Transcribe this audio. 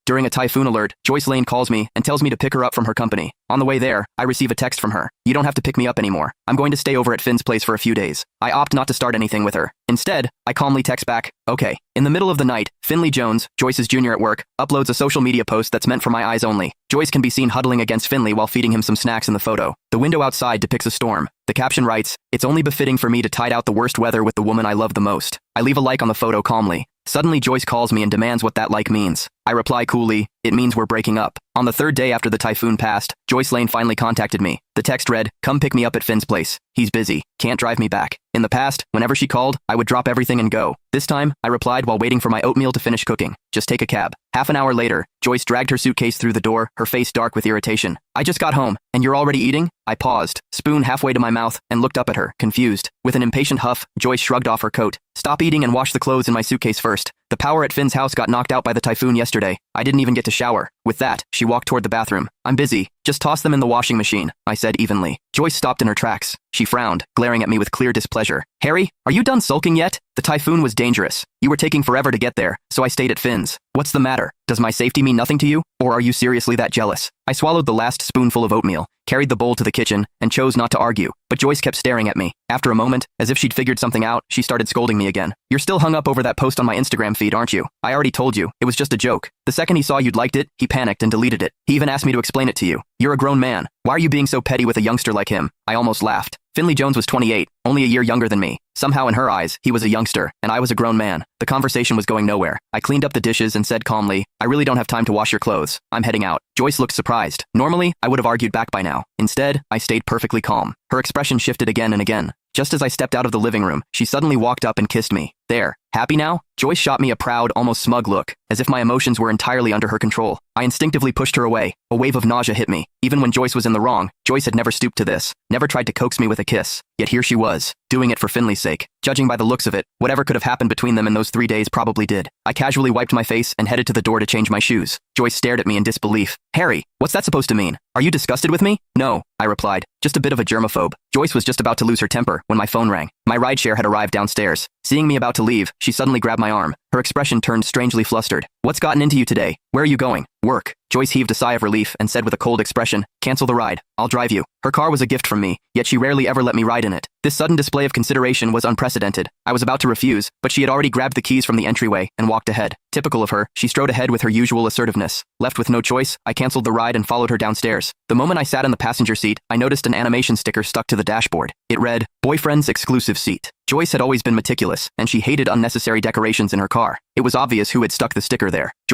During a typhoon alert, Joyce Lane calls me and tells me to pick her up from her company. On the way there, I receive a text from her. You don't have to pick me up anymore. I'm going to stay over at Finn's place for a few days. I opt not to start anything with her. Instead, I calmly text back, okay. In the middle of the night, Finley Jones, Joyce's junior at work, uploads a social media post that's meant for my eyes only. Joyce can be seen huddling against Finley while feeding him some snacks in the photo. The window outside depicts a storm. The caption writes, "It's only befitting for me to tide out the worst weather with the woman I love the most." I leave a like on the photo calmly. Suddenly, Joyce calls me and demands what that like means. I reply coolly, "It means we're breaking up." On the third day after the typhoon passed, Joyce Lane finally contacted me. The text read, "Come pick me up at Finn's place. He's busy. Can't drive me back." In the past, whenever she called, I would drop everything and go. This time, I replied while waiting for my oatmeal to finish cooking. "Just take a cab." Half an hour later, Joyce dragged her suitcase through the door, her face dark with irritation. "I just got home, and you're already eating?" I paused, spoon halfway to my mouth, and looked up at her, confused. With an impatient huff, Joyce shrugged off her coat. "Stop eating and wash the clothes in my suitcase first. The power at Finn's house got knocked out by the typhoon yesterday. I didn't even get to shower." With that, she walked toward the bathroom. "I'm busy. Just toss them in the washing machine," I said evenly. Joyce stopped in her tracks. She frowned, glaring at me with clear displeasure. "Harry, are you done sulking yet? The typhoon was dangerous. You were taking forever to get there, so I stayed at Finn's. What's the matter? Does my safety mean nothing to you? Or are you seriously that jealous?" I swallowed the last spoonful of oatmeal, carried the bowl to the kitchen, and chose not to argue, but Joyce kept staring at me. After a moment, as if she'd figured something out, she started scolding me again. "You're still hung up over that post on my Instagram feed, aren't you? I already told you, it was just a joke. The second he saw you'd liked it, he panicked and deleted it. He even asked me to explain it to you. You're a grown man. Why are you being so petty with a youngster like him?" I almost laughed. Finley Jones was 28, only a year younger than me. Somehow in her eyes, he was a youngster, and I was a grown man. The conversation was going nowhere. I cleaned up the dishes and said calmly, "I really don't have time to wash your clothes. I'm heading out." Joyce looked surprised. Normally, I would have argued back by now. Instead, I stayed perfectly calm. Her expression shifted again and again. Just as I stepped out of the living room, she suddenly walked up and kissed me. "There. Happy now?" Joyce shot me a proud, almost smug look, as if my emotions were entirely under her control. I instinctively pushed her away. A wave of nausea hit me. Even when Joyce was in the wrong, Joyce had never stooped to this, never tried to coax me with a kiss. Yet here she was, doing it for Finley's sake. Judging by the looks of it, whatever could have happened between them in those 3 days probably did. I casually wiped my face and headed to the door to change my shoes. Joyce stared at me in disbelief. "Harry, what's that supposed to mean? Are you disgusted with me?" "No," I replied, "just a bit of a germaphobe." Joyce was just about to lose her temper when my phone rang. My rideshare had arrived downstairs. Seeing me about to leave, she suddenly grabbed my arm. Her expression turned strangely flustered. "What's gotten into you today? Where are you going?" "Work." Joyce heaved a sigh of relief and said with a cold expression, "Cancel the ride. I'll drive you." Her car was a gift from me, yet she rarely ever let me ride in it. This sudden display of consideration was unprecedented. I was about to refuse, but she had already grabbed the keys from the entryway and walked ahead. Typical of her, she strode ahead with her usual assertiveness. Left with no choice, I canceled the ride and followed her downstairs. The moment I sat in the passenger seat, I noticed an animation sticker stuck to the dashboard. It read, "Boyfriend's exclusive seat." Joyce had always been meticulous, and she hated unnecessary decorations in her car. It was obvious who had stuck the sticker there.